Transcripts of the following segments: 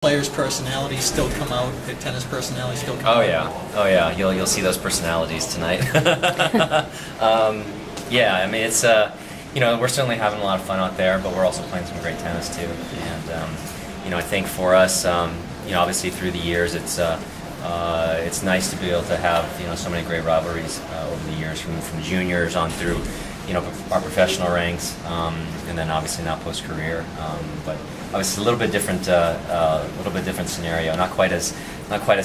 players' personalities still come out, the tennis personalities still come out? Oh yeah, you'll see those personalities tonight. Yeah, I mean it's we're certainly having a lot of fun out there, but we're also playing some great tennis too. And I think for us, obviously through the years, it's nice to be able to have so many great rivalries over the years, from juniors on through our professional ranks, and then obviously now post career. But obviously a little bit different scenario. Not quite as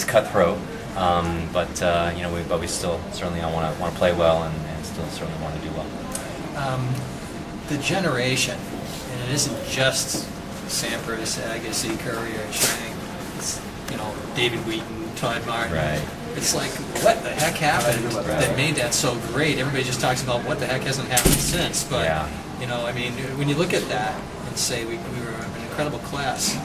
cutthroat, but we still certainly want to play well and still certainly want to do well. The generation, and it isn't just Sampras, Agassi, Curry, or Chang. It's David Wheaton, Todd Martin. Right. It's like, what the heck happened that made that so great? Everybody just talks about what the heck hasn't happened since. But yeah. I mean, when you look at that and say we were an incredible class,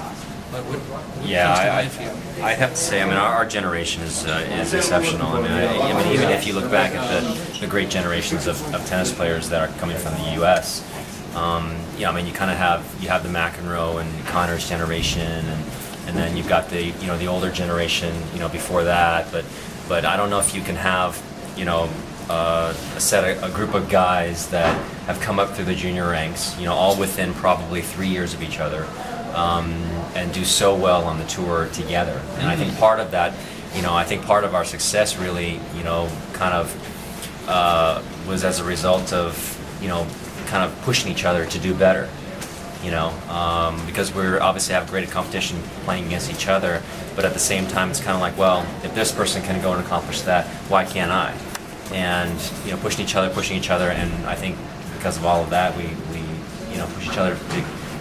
but what comes to mind for you? I'd have to say, I mean, our generation is exceptional. I mean, even if you look back at the great generations of tennis players that are coming from the U.S., I mean, you kind of have the McEnroe and Connor's generation, and then you've got the older generation before that. But I don't know if you can have a group of guys that have come up through the junior ranks, all within probably 3 years of each other, and do so well on the tour together. And I think part of that, I think part of our success really, kind of was as a result of, kind of pushing each other to do better. Because we're obviously have great competition playing against each other, but at the same time it's kind of like, well, if this person can go and accomplish that, why can't I? And pushing each other, and I think because of all of that, we push each other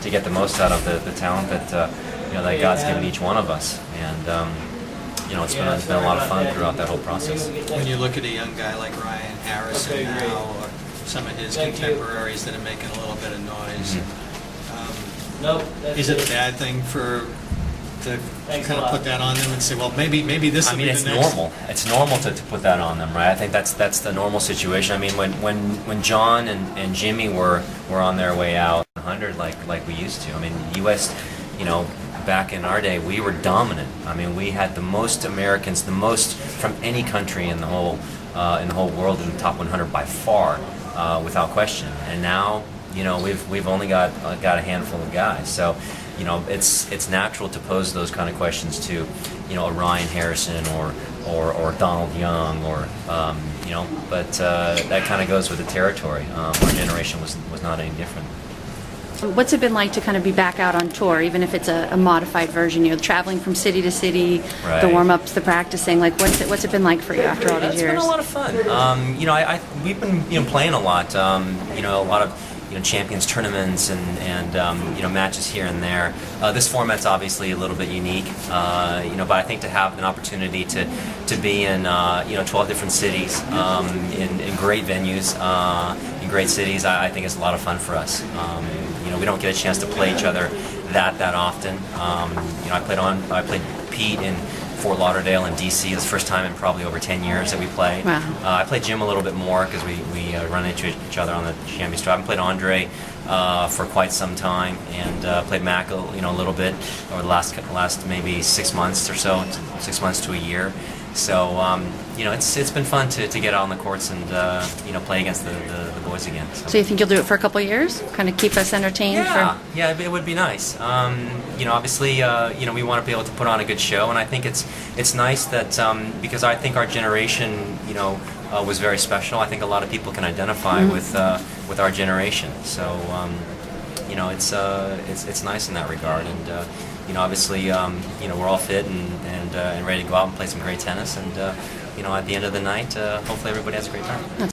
to get the most out of the talent that that God's given each one of us, and it's been a lot of fun throughout that whole process. When you look at a young guy like Ryan Harrison now, or some of his contemporaries that are making a little bit of noise. Is it a bad thing to kind of put that on them and say, well, maybe this will be the next? Normal. It's normal to put that on them, right? I think that's the normal situation. I mean, when John and Jimmy were on their way out 100 like we used to. I mean, the U.S. Back in our day, we were dominant. I mean, we had the most Americans, the most from any country in the whole world in the top 100 by far, without question. And now, we've only got a handful of guys. So, it's natural to pose those kind of questions to, a Ryan Harrison or Donald Young but that kind of goes with the territory. Our generation was not any different. What's it been like to kind of be back out on tour, even if it's a modified version? Traveling from city to city, right. The warm-ups, the practicing. Like, what's it been like for you after all these years? It's been a lot of fun. We've been playing a lot. A lot of champions tournaments and matches here and there. This format's obviously a little bit unique. But I think to have an opportunity to be in 12 different cities, in great venues, in great cities, I think it's a lot of fun for us. We don't get a chance to play each other that often. I played Pete in Fort Lauderdale and D.C. It's the first time in probably over 10 years that we play. Wow. I played Jim a little bit more because we run into each other on the Champions Tour. I haven't played Andre for quite some time, and played Mac a little bit over the last maybe 6 months or so, 6 months to a year. So it's been fun to get out on the courts and play against the boys again. So you think you'll do it for a couple of years? Kind of keep us entertained? Yeah, it would be nice. Obviously, we want to be able to put on a good show, and I think it's nice that because I think our generation, was very special. I think a lot of people can identify with our generation. So, it's nice in that regard, and obviously, we're all fit and ready to go out and play some great tennis, and at the end of the night, hopefully everybody has a great time.